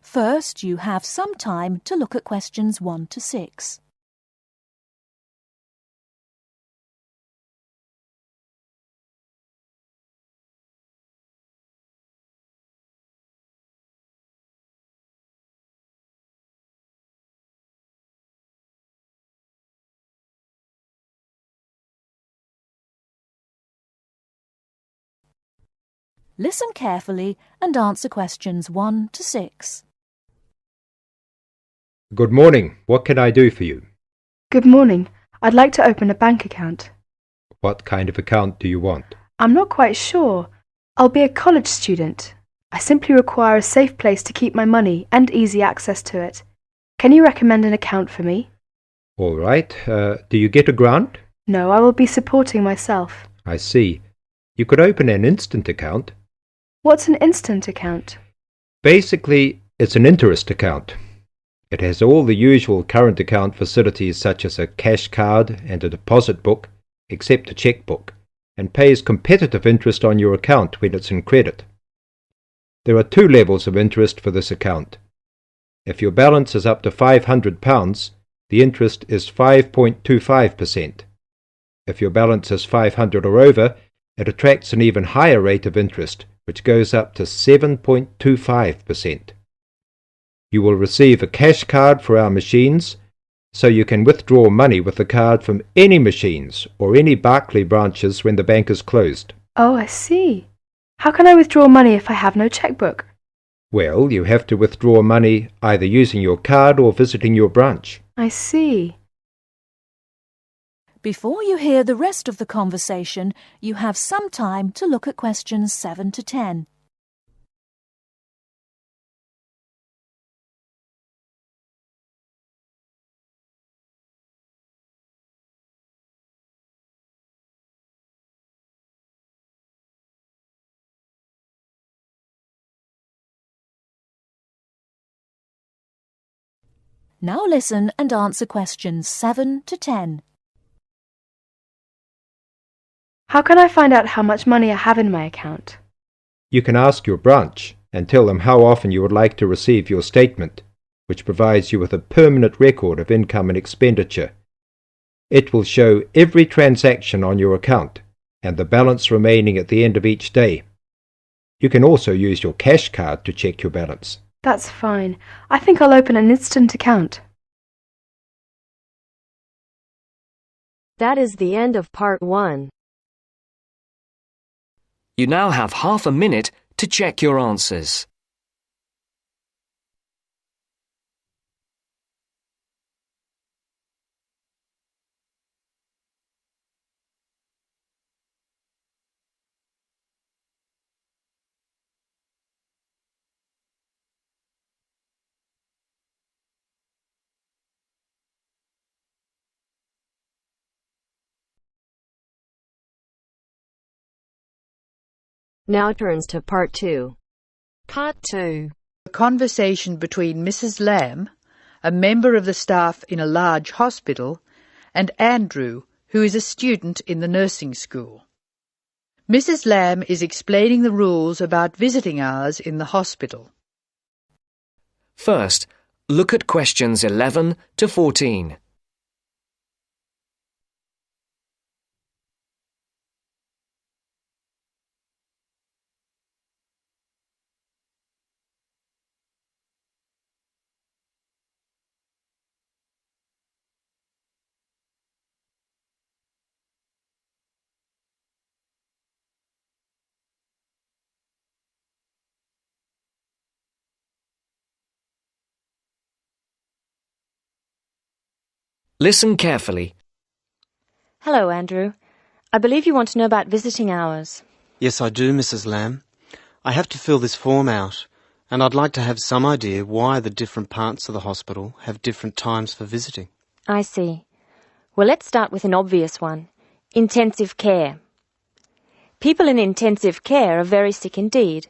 First, you have some time to look at questions 1 to 6. Listen carefully and answer questions 1 to 6. Good morning. What can I do for you? Good morning. I'd like to open a bank account. What kind of account do you want? I'm not quite sure. I'll be a college student. I simply require a safe place to keep my money and easy access to it. Can you recommend an account for me? All right. Do you get a grant? No, I will be supporting myself. I see. You could open an instant account. What's an instant account? Basically, it's an interest account. It has all the usual current account facilities such as a cash card and a deposit book, except a checkbook, and pays competitive interest on your account when it's in credit. There are 2 levels of interest for this account. If your balance is up to £500, the interest is 5.25%. If your balance is 500 or over, it attracts an even higher rate of interest, which goes up to 7.25%. You will receive a cash card for our machines, so you can withdraw money with the card from any machines or any Barclay branches when the bank is closed. Oh, I see. How can I withdraw money if I have no checkbook? Well, you have to withdraw money either using your card or visiting your branch. I see. Before you hear the rest of the conversation, you have some time to look at questions 7 to 10. Now listen and answer questions 7 to 10. How can I find out how much money I have in my account? You can ask your branch and tell them how often you would like to receive your statement, which provides you with a permanent record of income and expenditure. It will show every transaction on your account and the balance remaining at the end of each day. You can also use your cash card to check your balance. That's fine. I think I'll open an instant account. That is the end of part 1. You now have half a minute to check your answers. Now turns to part 2. Part 2. A conversation between Mrs. Lamb, a member of the staff in a large hospital, and Andrew, who is a student in the nursing school. Mrs. Lamb is explaining the rules about visiting hours in the hospital. First, look at questions 11 to 14. Listen carefully. Hello, Andrew. I believe you want to know about visiting hours. Yes, I do, Mrs. Lamb. I have to fill this form out, and I'd like to have some idea why the different parts of the hospital have different times for visiting. I see. Well, let's start with an obvious one. Intensive care. People in intensive care are very sick indeed,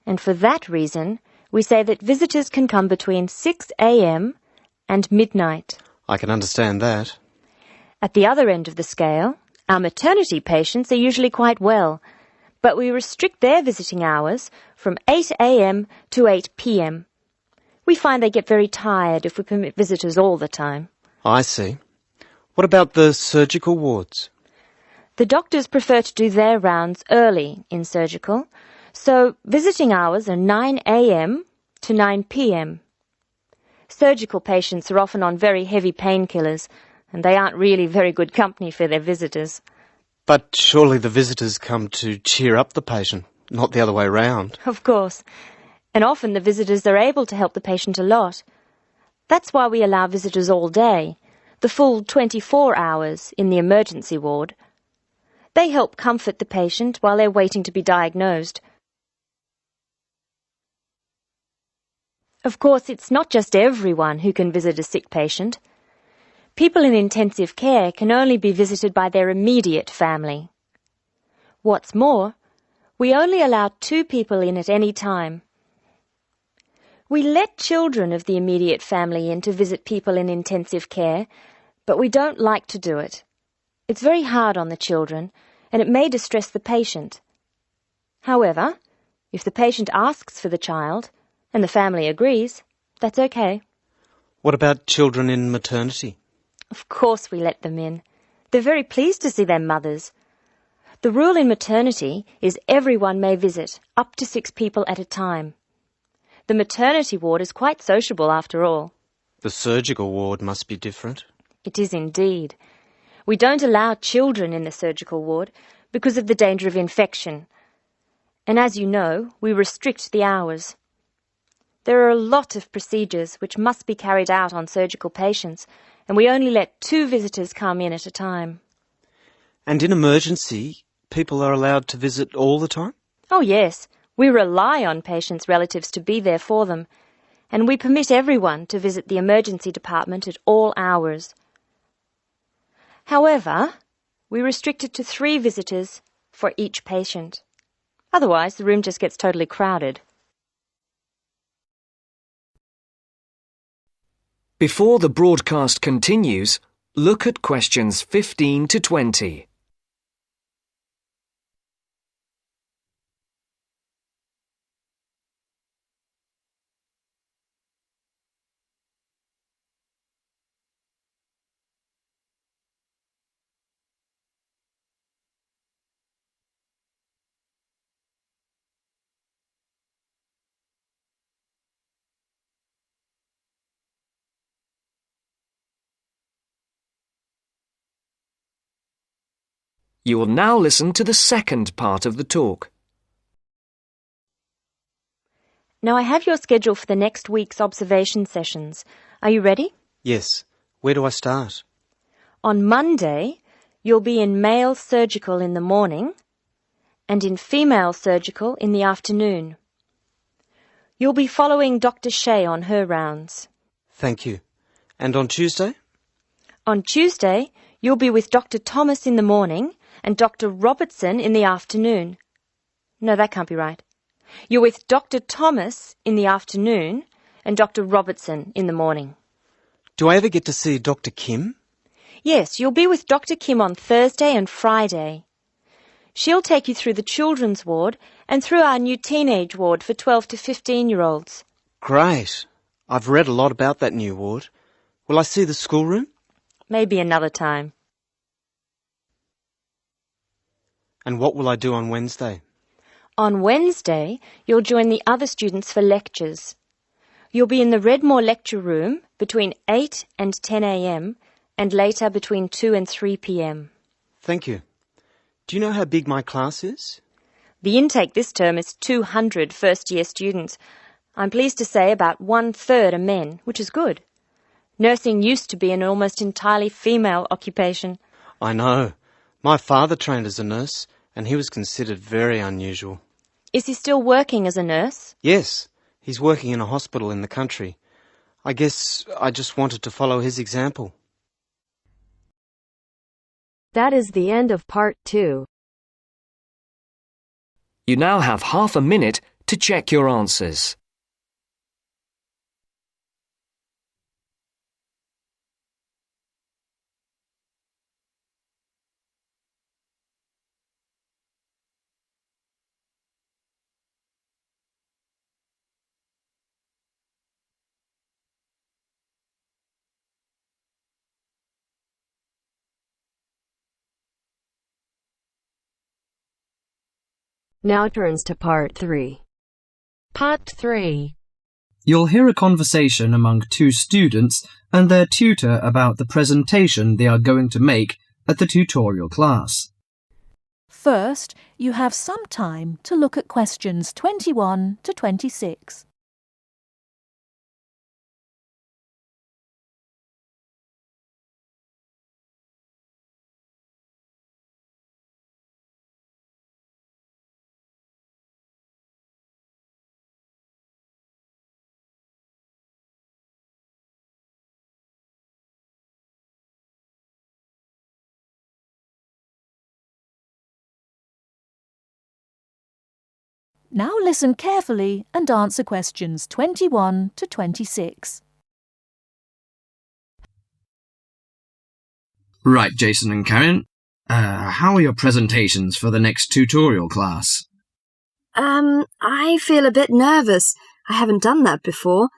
and for that reason, we say that visitors can come between 6 a.m. and midnight. I can understand that. At the other end of the scale, our maternity patients are usually quite well, but we restrict their visiting hours from 8 a.m. to 8 p.m. We find they get very tired if we permit visitors all the time. I see. What about the surgical wards? The doctors prefer to do their rounds early in surgical, so visiting hours are 9 a.m. to 9 p.m. Surgical patients are often on very heavy painkillers, and they aren't really very good company for their visitors. But surely the visitors come to cheer up the patient, not the other way round. Of course. And often the visitors are able to help the patient a lot. That's why we allow visitors all day, the full 24 hours in the emergency ward. They help comfort the patient while they're waiting to be diagnosed. Of course, it's not just everyone who can visit a sick patient. People in intensive care can only be visited by their immediate family. What's more, we only allow 2 people in at any time. We let children of the immediate family in to visit people in intensive care, but we don't like to do it. It's very hard on the children, and it may distress the patient. However, if the patient asks for the child, and the family agrees, that's okay. What about children in maternity? Of course we let them in. They're very pleased to see their mothers. The rule in maternity is everyone may visit, up to 6 people at a time. The maternity ward is quite sociable after all. The surgical ward must be different. It is indeed. We don't allow children in the surgical ward because of the danger of infection. And as you know, we restrict the hours. There are a lot of procedures which must be carried out on surgical patients, and we only let 2 visitors come in at a time. And in emergency, people are allowed to visit all the time? Oh yes, we rely on patients' relatives to be there for them, and we permit everyone to visit the emergency department at all hours. However, we restrict it to 3 visitors for each patient. Otherwise, the room just gets totally crowded. Before the broadcast continues, look at questions 15 to 20. You will now listen to the second part of the talk. Now I have your schedule for the next week's observation sessions. Are you ready? Yes. Where do I start? On Monday, you'll be in male surgical in the morning and in female surgical in the afternoon. You'll be following Dr. Shea on her rounds. Thank you. And on Tuesday? On Tuesday, you'll be with Dr. Thomas in the morning and Dr. Robertson in the afternoon. No, that can't be right. You're with Dr. Thomas in the afternoon and Dr. Robertson in the morning. Do I ever get to see Dr. Kim? Yes, you'll be with Dr. Kim on Thursday and Friday. She'll take you through the children's ward and through our new teenage ward for 12 to 15-year-olds. Great. I've read a lot about that new ward. Will I see the schoolroom? Maybe another time. And what will I do on Wednesday? On Wednesday, you'll join the other students for lectures. You'll be in the Redmore lecture room between 8 and 10 a.m. and later between 2 and 3 p.m. Thank you. Do you know how big my class is? The intake this term is 200 first-year students. I'm pleased to say about 1/3 are men, which is good. Nursing used to be an almost entirely female occupation. I know. My father trained as a nurse, and he was considered very unusual. Is he still working as a nurse? Yes, he's working in a hospital in the country. I guess I just wanted to follow his example. That is the end of part 2. You now have half a minute to check your answers. Now turns to part 3. Part 3. You'll hear a conversation among two students and their tutor about the presentation they are going to make at the tutorial class. First, you have some time to look at questions 21 to 26. Now listen carefully and answer questions 21 to 26. Right, Jason and Karen. How are your presentations for the next tutorial class? I feel a bit nervous. I haven't done that before.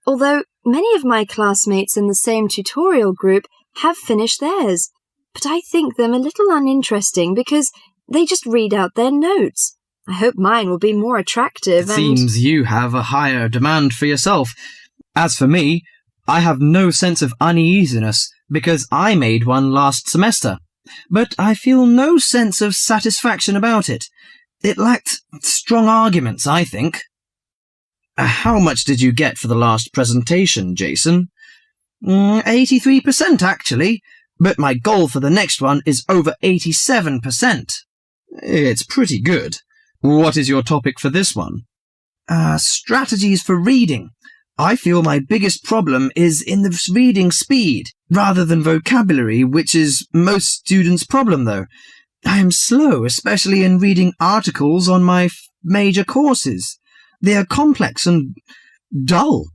Although many of my classmates in the same tutorial group have finished theirs. But I think them a little uninteresting because they just read out their notes. I hope mine will be more attractive. It seems you have a higher demand for yourself. As for me, I have no sense of uneasiness because I made one last semester, but I feel no sense of satisfaction about it. It lacked strong arguments, I think. How much did you get for the last presentation, Jason? 83% actually, but my goal for the next one is over 87%. It's pretty good. What is your topic for this one? Strategies for reading. I feel my biggest problem is in the reading speed, rather than vocabulary, which is most students' problem, though. I am slow, especially in reading articles on my major courses. They are complex and dull.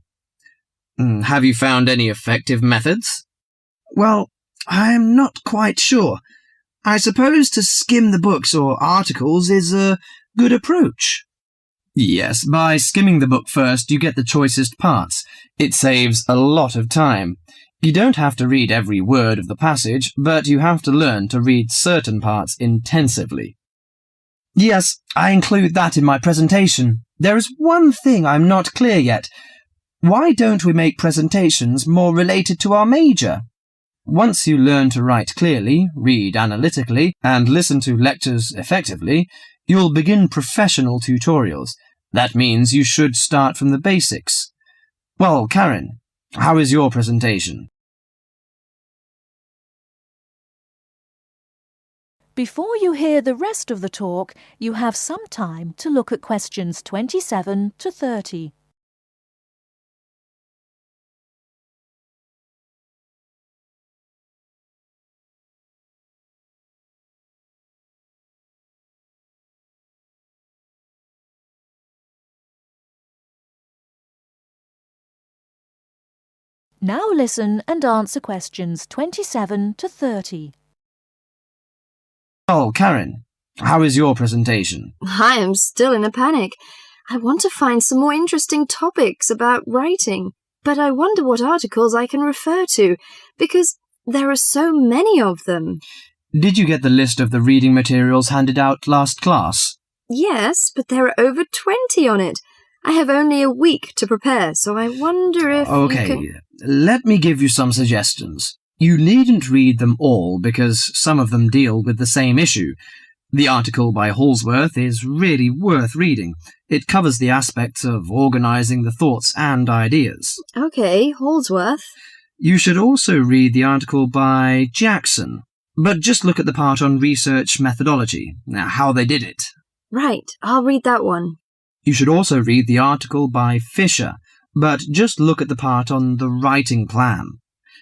Have you found any effective methods? Well, I am not quite sure. I suppose to skim the books or articles is a good approach. Yes, by skimming the book first, you get the choicest parts. It saves a lot of time. You don't have to read every word of the passage, but you have to learn to read certain parts intensively. Yes, I include that in my presentation. There is one thing I'm not clear yet. Why don't we make presentations more related to our major? Once you learn to write clearly, read analytically, and listen to lectures effectively, you'll begin professional tutorials. That means you should start from the basics. Well, Karen, how is your presentation? Before you hear the rest of the talk, you have some time to look at questions 27 to 30. Now listen and answer questions 27 to 30. Oh, Karen, how is your presentation? I am still in a panic. I want to find some more interesting topics about writing, but I wonder what articles I can refer to, because there are so many of them. Did you get the list of the reading materials handed out last class? Yes, but there are over 20 on it. I have only a week to prepare, so I wonder if let me give you some suggestions. You needn't read them all because some of them deal with the same issue. The article by Holsworth is really worth reading. It covers the aspects of organising the thoughts and ideas. Okay, Holsworth. You should also read the article by Jackson, but just look at the part on research methodology, how they did it. Right, I'll read that one. You should also read the article by Fisher, but just look at the part on the writing plan.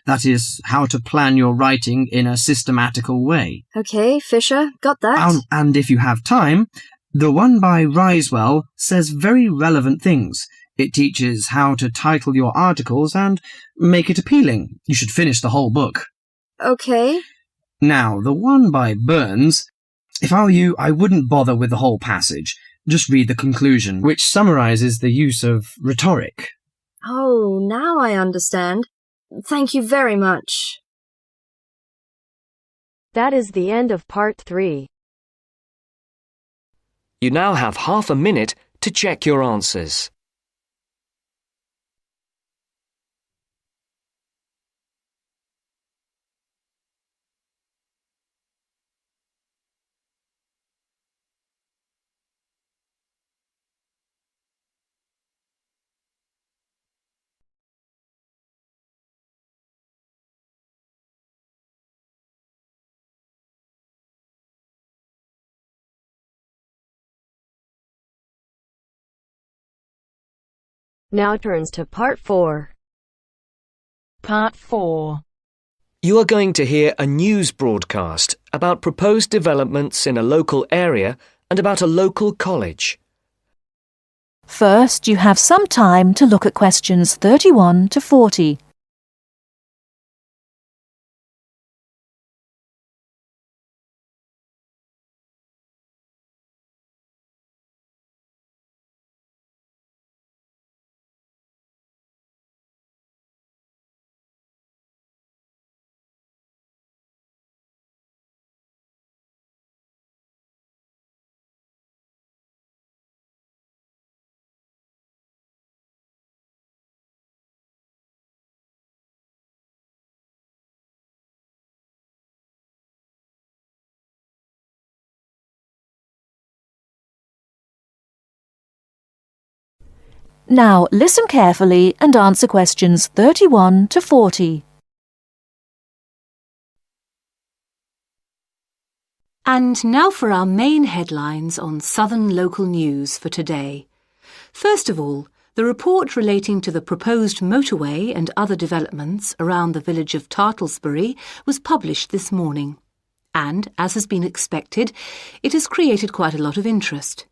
That is, how to plan your writing in a systematical way. Okay, Fisher, got that. And if you have time, the one by Risewell says very relevant things. It teaches how to title your articles and make it appealing. You should finish the whole book. Okay. Now, the one by Burns, if I were you, I wouldn't bother with the whole passage. Just read the conclusion, which summarises the use of rhetoric. Oh, now I understand. Thank you very much. That is the end of part 3. You now have half a minute to check your answers. Now turns to Part 4. Part 4. You are going to hear a news broadcast about proposed developments in a local area and about a local college. First, you have some time to look at questions 31 to 40. Now listen carefully and answer questions 31 to 40. And now for our main headlines on Southern local news for today. First of all, the report relating to the proposed motorway and other developments around the village of Tartlesbury was published this morning. And, as has been expected, it has created quite a lot of interest.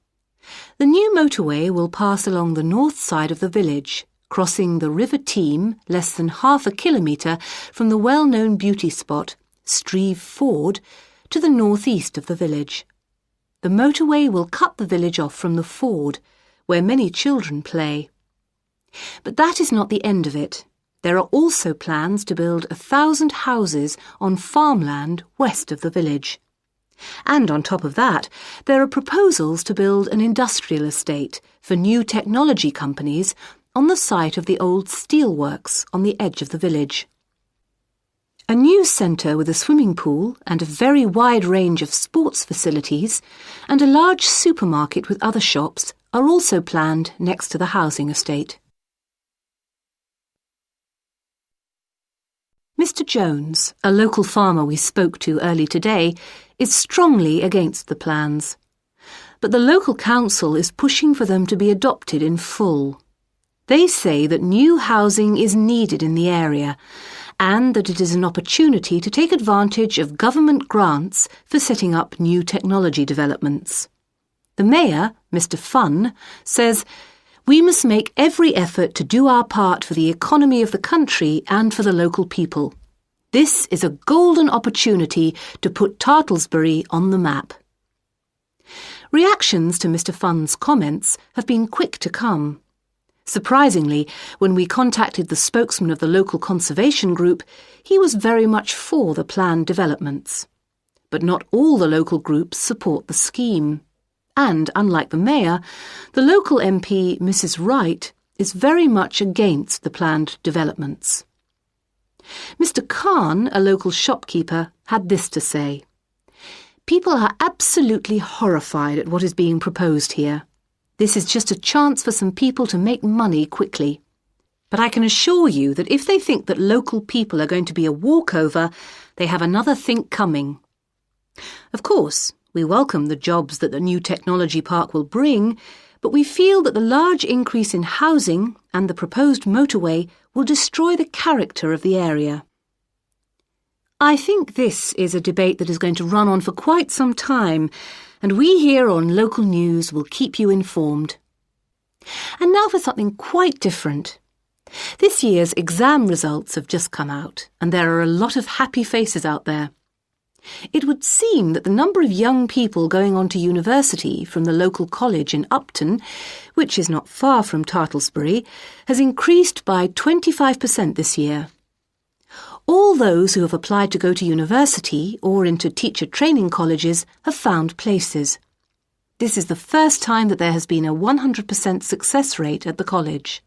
The new motorway will pass along the north side of the village, crossing the River Team less than half a kilometre from the well-known beauty spot, Streve Ford, to the northeast of the village. The motorway will cut the village off from the ford, where many children play. But that is not the end of it. There are also plans to build 1,000 houses on farmland west of the village. And on top of that, there are proposals to build an industrial estate for new technology companies on the site of the old steelworks on the edge of the village. A news centre with a swimming pool and a very wide range of sports facilities and a large supermarket with other shops are also planned next to the housing estate. Mr. Jones, a local farmer we spoke to early today, is strongly against the plans. But the local council is pushing for them to be adopted in full. They say that new housing is needed in the area and that it is an opportunity to take advantage of government grants for setting up new technology developments. The mayor, Mr. Funn, says, "We must make every effort to do our part for the economy of the country and for the local people. This is a golden opportunity to put Tartlesbury on the map." Reactions to Mr. Funn's comments have been quick to come. Surprisingly, when we contacted the spokesman of the local conservation group, he was very much for the planned developments. But not all the local groups support the scheme. And, unlike the mayor, the local MP, Mrs. Wright, is very much against the planned developments. Mr. Khan, a local shopkeeper, had this to say: "People are absolutely horrified at what is being proposed here. This is just a chance for some people to make money quickly. But I can assure you that if they think that local people are going to be a walkover, they have another think coming. Of course, we welcome the jobs that the new technology park will bring, but we feel that the large increase in housing and the proposed motorway will destroy the character of the area." I think this is a debate that is going to run on for quite some time, and we here on Local News will keep you informed. And now for something quite different. This year's exam results have just come out, and there are a lot of happy faces out there. It would seem that the number of young people going on to university from the local college in Upton, which is not far from Tartlesbury, has increased by 25% this year. All those who have applied to go to university or into teacher training colleges have found places. This is the first time that there has been a 100% success rate at the college.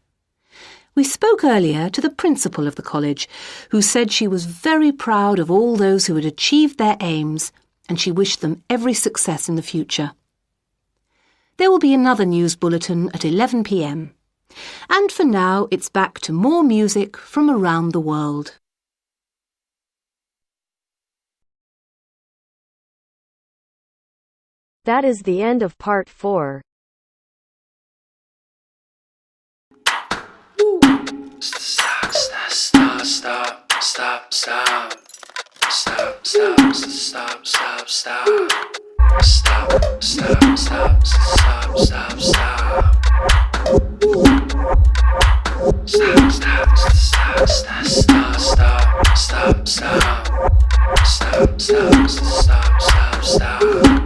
We spoke earlier to the principal of the college, who said she was very proud of all those who had achieved their aims, and she wished them every success in the future. There will be another news bulletin at 11 p.m. And for now, it's back to more music from around the world. That is the end of part 4. Stop, stop, stop, stop, stop. Stop, stop, stop, stop, stop. Stop, stop, stop, stop, stop, stop. Stop, stop, stop, stop, stop, stop, stop, stop. Stop, stop, stop, stop, stop.